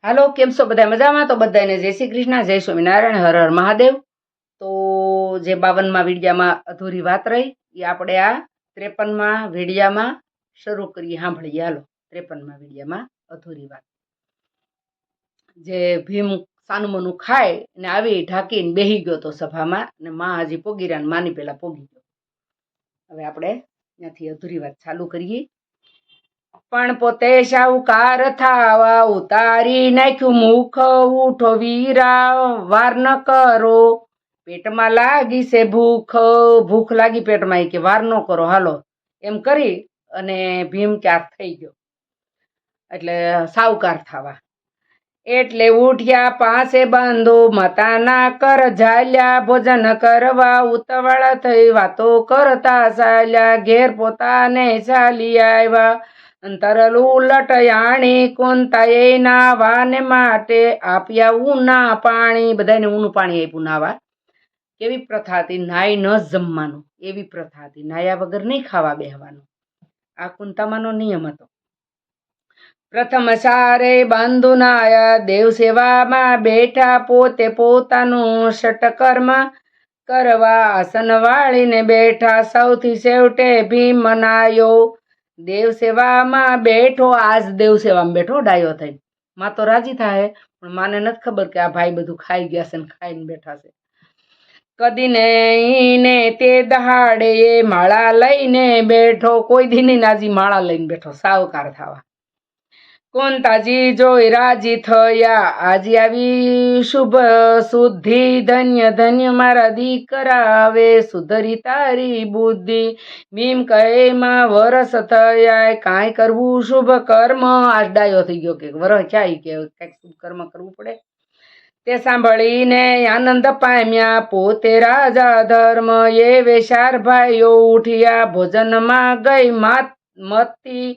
હાલો, કેમ છો બધા મજામાં? તો બધાને જય શ્રી કૃષ્ણ, જય સ્વામિનારાયણ, હર હર મહાદેવ. તો જે 52માં વિડિયામાં અધૂરી વાત રહી એ આપણે આ 53માં વિડિયામાં શરૂ કરીએ. સાંભળીએ હાલો. 53માં વિડિયામાં અધૂરી વાત. જે ભીમ સાનુમનું ખાય ને આવી ઢાંકીને બેહી ગયો તો સભામાં, ને માં હજી પોગી રહ્યા ને માની પેલા પોગી ગયો. હવે આપણે ત્યાંથી અધૂરી વાત ચાલુ કરીએ. પણ પોતે શાહુકાર થાવા ઉતારી નાખ્યું મુખ, ઉઠો વીરા વાર ન કરો, પેટમાં લાગી છે ભૂખ, ભૂખ લાગી પેટમાં, કે વાર ન કરો હાલો એમ કરી અને ભીમ ક્યાર થઈ ગયો, એટલે સાવકાર થાવા. એટલે ઉઠ્યા પાસે બંધુ મતાના કર ઝાલ્યા, ભોજન કરવા ઉતવળ થઈ વાતો કરતા ચાલ્યા, ઘેર પોતાને ચાલી આવ્યા. અંતરલ ઉલટ યાણી કોનતા એ નાવાને માટે આપ્યા ઉના પાણી, બધાને ઊનું પાણી આપ્યું નાવા. કેવી પ્રથા હતી? નાઈ ન જમવાનું, એવી પ્રથા હતી. નાયા વગર નહીં ખાવા બેહવાનું, આ કુંતામાનો નિયમ હતો. પ્રથમ સારે બંધુ નાયા, દેવ સેવામાં બેઠા, પોતે પોતાનું ષટકર્મ કરવા આસન વાળીને બેઠા. સૌથી છેવટે ભીમ મનાયો, દેવ સેવામાં બેઠો. આજ દેવ સેવામાં બેઠો ડાયો થઈ. માં તો રાજી થાય, પણ માને નથી ખબર કે આ ભાઈ બધું ખાઈ ગયા છે ને ખાઈને બેઠા છે. કદીને તે દહાડે માળા લઈને બેઠો, કોઈ દીની નાજી માળા લઈને બેઠો સાવકાર થવા. કોંતાજી જોઈ રાજી થયા, આજે આવી શુભ શુદ્ધિ, ધન્ય ધન્ય મારા દીકરા, આવે સુધરી તારી બુદ્ધિ. ભીમ કહે માં વરસ થયા, કાંઈ કરવું શુભ કર્મ. આજ ડાયો થઈ ગયો કે વરસ ક્યાંય કે કંઈક શુભ કર્મ કરવું પડે. તે સાંભળીને આનંદ પામ્યા, પોતે રાજા ધર્મ. એ વેશાર ભાઈઓ ઉઠ્યા, ભોજનમાં ગઈ મતી.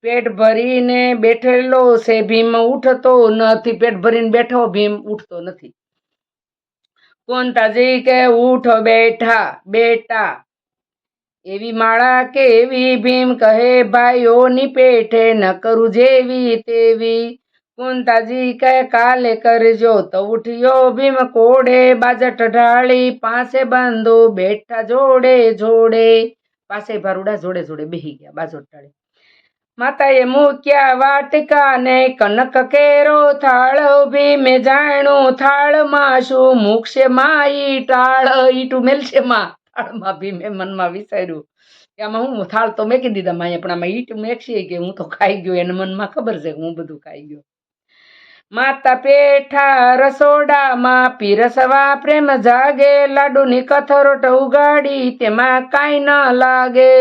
પેટ ભરીને બેઠેલો છે ભીમ, ઉઠતો નથી. પેટ ભરીને બેઠો ભીમ, ઉઠતો નથી. કોંતાજી કે ઉઠો બેટા, એવી માળા કેવી. ભીમ કહે ભાઈઓની પેઠે ન કરું જેવી તેવી. કોંતાજી કહે કાલે કરજો. તો ઉઠ્યો ભીમ કોડે, બાજટ ઢાળી પાસે બંધુ બેઠા જોડે જોડે. પાસે ભારુડા જોડે જોડે બેહી ગયા બાજટ ઢાળી. માતાએ મૂક્યા વાટકા ને કનક કેરો થાળ, ભીમે જાણ્યું થાળમાં શું મૂકશે માં ઈ ટાળ. ઈટું મેલશે માં થાળમાં. ભીમે મનમાં વિચાર્યું કે આમાં હું થાળ તો મેકી દીધા માએ, પણ આમાં ઈટ મેકશે કે હું તો ખાઈ ગયો. એને મનમાં ખબર છે કે હું બધું ખાઈ ગયો. માતા પેઠા રસોડામાં પીરસવા પ્રેમ જાગે, લાડુની કથરોટ ઉગાડી તેમાં કાંઈ ન લાગે.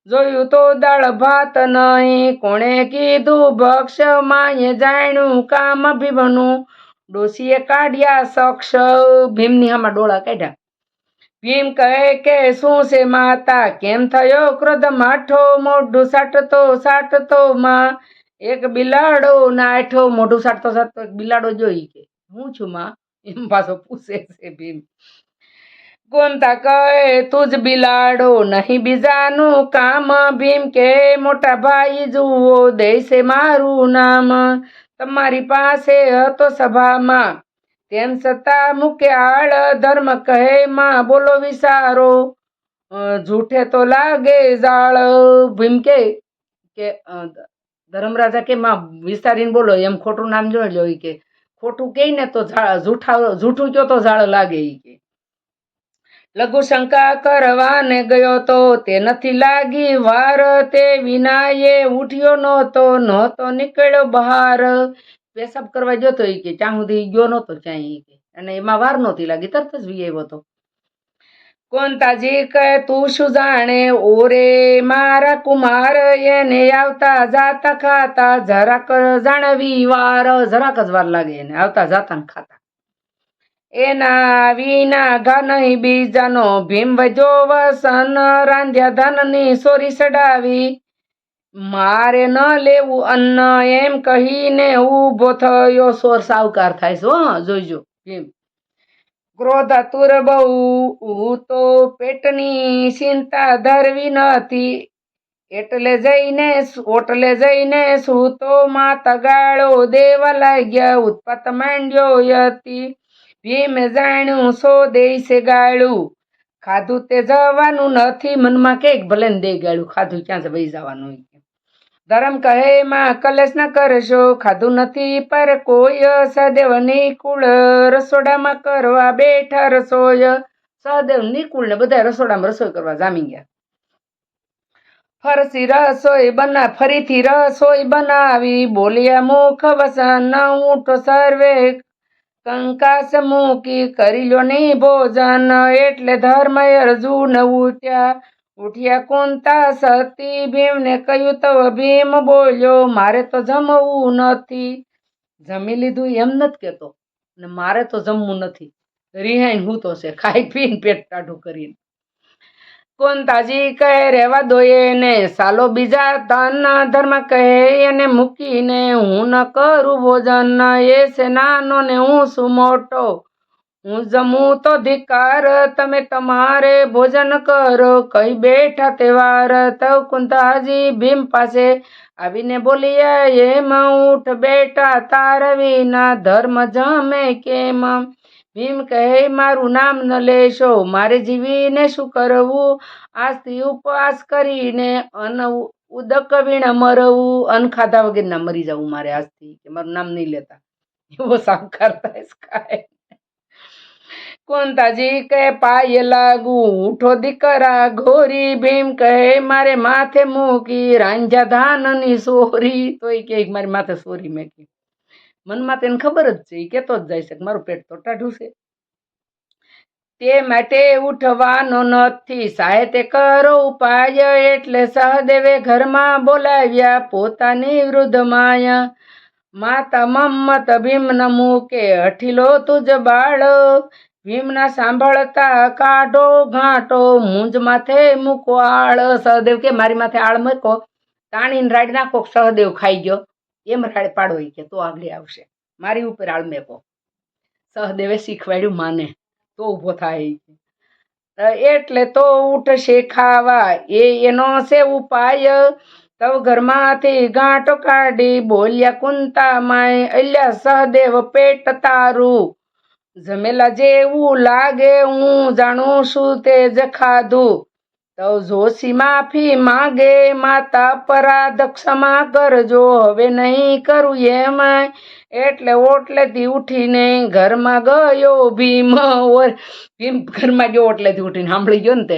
જોયું તો દાળ ભાત નહીં, કોણે કીધું ભક્ષ. માએ જાણ્યું કામ ભીમનું, ડોશીએ કાઢ્યા શખ્સ. ભીમની આમાં ડોળા કાઢ્યા. ભીમ કહે કે શું છે માતા, કેમ થયો ક્રોધ માઠો. મોઢું સાટતો માં એક બિલાડો નાઠો. મોઢું સાટતો એક બિલાડો જોઈ કે હું છું માં, એમ પાછો પૂછે છે ભીમ. કોંતા કહે તું જ બિલાડો, નહીં બીજાનું કામ. ભીમ કે મોટા ભાઈ જુઓ, દેશે મારું નામ. તમારી પાસે હતો સભામાં, તેમ છતાં મૂકે આળ. ધર્મ કહે માં બોલો વિચારો, જૂઠે તો લાગે જાળ. ભીમ કે ધર્મરાજા કે માં વિચારીને બોલો, એમ ખોટું નામ જોઈ લો. કે ખોટું કે ને તો જૂઠું કયો તો જાળ લાગે. ઈ કે લઘુ શંકા કરવાને ગયો તો તે નથી લાગી વાર. તે વિનાયે ઉઠ્યો નહોતો નીકળ્યો બહાર. પેશાબ કરવા ગયો તો કે ત્યાં સુધી ગયો નહોતો ક્યાંય કે, અને એમાં વાર નહોતી લાગી, તરત જ વી આવ્યો હતો. કોંતાજી કહે તું શું જાણે, ઓરે મારા કુમાર. એને આવતા જાતા ખાતા જરાક જાણવી વાર. જરાક જ વાર લાગે એને આવતા જાતા ખાતા. એના વિના ઘા નહીં બીજાનો. ભીમ વજો વસન, રાંધ્યા ધનની સોરી સડાવી. મારે ન લેવું અન્ન, એમ કહીને ઊભો થયો. સોર સાવકાર થાય છે જોઈજો. ભીમ ક્રોધાતુર બહુ તો પેટની ચિંતા ધરવી નથી. ઓટલે જઈને સૂતો માતા ગાળો દેવા લાગ્યા. ઉત્પાત માંડ્યો યતી. ભીમે જાણ્યું સો દેશે ગાળું. ખાધું તે જવાનું નથી. મનમાં કઈક ભલે ને દે ગાળું, ખાધું ક્યાં વહી જવાનું. ધર્મ કહે માં કલેશ ન કરશો, ખાધું નથી પર કોઈ. સહદેવ નિકુળ રસોડામાં કરવા બેઠા રસોઈ. સહદેવ નિકુળ ને બધા રસોડામાં રસોઈ કરવા જામી ગયા. ફરીથી રસોઈ બનાવી. બોલ્યા મુખ વસન ઊંઠો સર્વે કંકાસ મૂકી. કરી લો ની ભોજન. એટલે ધર્મ અર્જુન ઉઠ્યા કુંતા સતી. ભીમને કહ્યું તો ભીમ બોલ્યો મારે તો જમવું નથી. જમી લીધું એમ નથી કેતો ને મારે તો જમવું નથી. રિહાઈન હું તો છે ખાઈ પીને પેટ ટાઢું કરીને. કુંતાજી કહે રેવા દો એને. સાલો બીજા ધન ધર્મ કહે એને મૂકીને. હું ન કરું ભોજન એ છે નાનો ને હું શું મોટો. હું જમું તો ધિકાર. તમે તમારે ભોજન કરો. કઈ બેઠા તહેવાર. તવ કુંતાજી ભીમ પાસે આવીને બોલ્યા એમ ઊઠ બેટા તાર વિના ધર્મ જમે કેમ. ભીમ કહે મારું નામ ન લેશો. મારે જીવીને શું કરવું. આજથી ઉપવાસ કરીને ઉદક વીણા મરવું. અન્ન ખાધા વગર ના મરી જવું મારે આજથી, કે મારું નામ નહીં લેતા. એવો સાવકાર થાય. કુંતાજી કહે પાયે લાગુ. ઉઠો દીકરા ઘોરી. ભીમ કહે મારે માથે મૂકી. રાંઝા ધાનની સોરી. તો એ કે મારી માથે સોરી મેકી. મનમાં તેને ખબર જ છે, એ કેતો જ જાય છે કે મારું પેટ તો ટાઢું છે. તે માટે ઉઠવાનો નથી. સાહેતે કરો ઉપાય. એટલે સહદેવે ઘરમાં બોલાવ્યા પોતાની વૃદ્ધ માય. માતા મમ્મત ભીમ ન મૂકે. હઠીલો તુજ બાળ. ભીમના સાંભળતા કાઢો ઘાંટો. મૂંજ માથે મૂકો આળ. સહદેવ કે મારી માથે આળ મૂકો, તાણીને રાડ નાખો. સહદેવ ખાઈ ગયો એમ રાડ પાડો કે તો આગળ આવશે. મારી ઉપર આળ મેકો. સહદેવે શીખવાડ્યું માને તો ઉભો થાય. એટલે તો ઉઠશે ખાવા. એનો છે ઉપાય. તવ ઘરમાંથી ગાંઠો કાઢી. બોલ્યા કુંતા માય અલ્યા સહદેવ પેટ તારું જમેલા જેવું લાગે. હું જાણું છું તે જ ખાધું. તો જોશી માફી માગે. માતા અપરાધ ક્ષમા કરજો. હવે નહીં કરું એમ. એટલે ઓટલેથી ઉઠીને ઘરમાં ગયો ભીમ. ભીમ ઘરમાં ગયો ઓટલેથી ઉઠીને. સાંભળી ગયો ને તે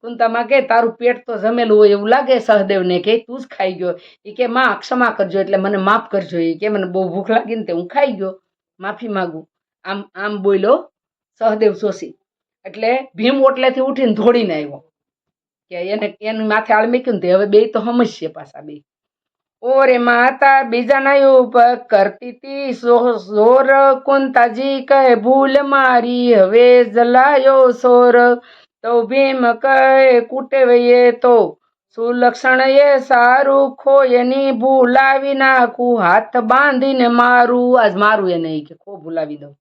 કુંતામાં કે તારું પેટ તો જમેલું હોય એવું લાગે. સહદેવને કે તું જ ખાઈ ગયો. એ કે માં ક્ષમા કરજો, એટલે મને માફ કરજો. એ કે મને બહુ ભૂખ લાગી ને તે હું ખાઈ ગયો, માફી માગું. આમ બોલ્યો સહદેવ જોશી. એટલે ભીમ ઓટલેથી ઉઠીને દોડીને આવ્યો કે એની માથે આળ મૂક્યું ને. હવે બે તો સમજશે પાછા બે. ઓરે માતા બીજાના ઉપર કરતી તી જોર. કુંતાજી કહે ભૂલ મારી હવે જલાયો સોર. તો ભીમ કહે કૂટે વયે તો સુલક્ષણ એ સારું. ખો એની ભૂલાવી નાખું. હાથ બાંધીને મારું. આજ મારું એને કે ખો ભૂલાવી દઉં.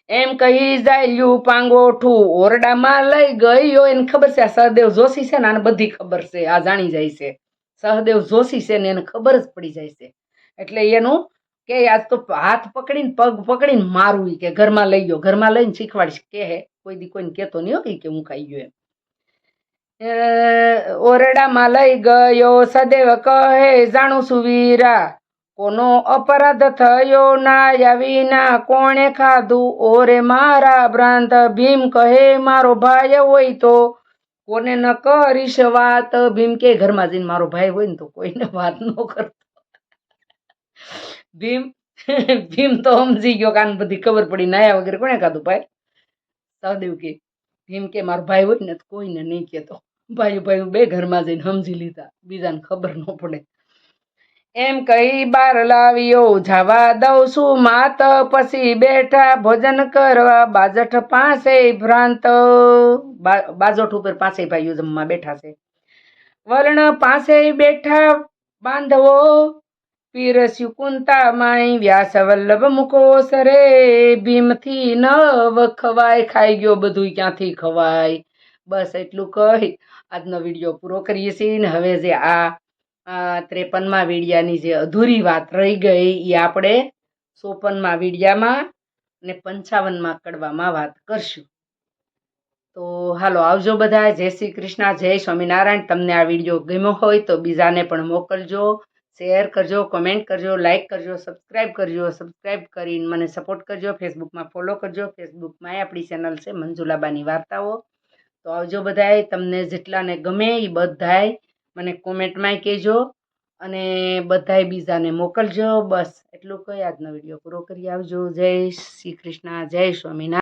એમ કહી જાયલ્યું પાંગોઠું ઓરડામાં લઈ ગયો. એને ખબર છે આ સહદેવ જોશી છે ને, આને બધી ખબર છે. આ જાણી જાય છે સહદેવ જોશી છે ને, એને ખબર જ પડી જાય છે. એટલે એનું કે આજ તો હાથ પકડીને પગ પકડીને મારું. કે ઘરમાં લઈ ગયો. ઘરમાં લઈને શીખવાડીશ. કે કોઈ દી કોઈને કેતો નહીં હોય કે હું ખાઈ ગયો એમ. ઓરડામાં લઈ ગયો. સહદેવ કહે જાણું છું વીરા કોનો અપરાધ થયો. ના વિના કોણે ખાધું. ઓરે મારા ભ્રાંત. ભીમ કહે મારો ભાઈ હોય તો કોને ન કરીશ વાત. ભીમ કે ઘરમાં જઈને મારો ભાઈ હોય ને તો કોઈને વાત ન કરતો. ભીમ તો સમજી ગયો કે આને બધી ખબર પડી. નાયા વગેરે કોને ખાધું ભાઈ. સહદેવ કે ભીમ કે મારો ભાઈ હોય ને તો કોઈને નહીં કેતો. ભાઈ બે ઘરમાં જઈને સમજી લીધા, બીજાને ખબર ન પડે. એમ કહી બાર લાવ્યો. જવા દઉં છું માત. પછી બેઠા ભોજન કરવા. બાજઠ પાસે ભ્રાંત. બાજોઠ ઉપર પાસે ભાઈઓ જમવા બેઠા છે. વર્ણ પાસે બેઠા બાંધવો. પીરસ્યું કુંતા માય. વ્યાસ વલ્લભ મુકો સરે. ભીમથી ન ખવાય. ખાઈ ગયો બધું ક્યાંથી ખવાય. બસ એટલું કહી આજનો વિડીયો પૂરો કરીએ છીએ ને હવે જે આ 53મા વિડીયાની જે અધૂરી વાત રહી ગઈ એ આપણે 54મા વિડીયામાં ને 55મા કડવામાં વાત કરશું. તો હાલો આવજો બધા. જય શ્રી કૃષ્ણ, જય સ્વામિનારાયણ. તમને આ વિડીયો ગમ્યો હોય તો બીજાને પણ મોકલજો, શેર કરજો, કોમેન્ટ કરજો, લાઈક કરજો, સબસ્ક્રાઈબ કરજો. સબસ્ક્રાઈબ કરીને મને સપોર્ટ કરજો. ફેસબુકમાં ફોલો કરજો. ફેસબુકમાં આપણી ચેનલ છે મંજુલાબાની વાર્તાઓ. તો આવજો બધાય. તમને જેટલાને ગમે એ બધાય મને કોમેન્ટમાં કહેજો અને બધાય બીજાને મોકલજો. બસ એટલું કહી આજનો વિડીયો પૂરો કરી. આવજો. જય શ્રી કૃષ્ણ, જય સ્વામિનારાયણ.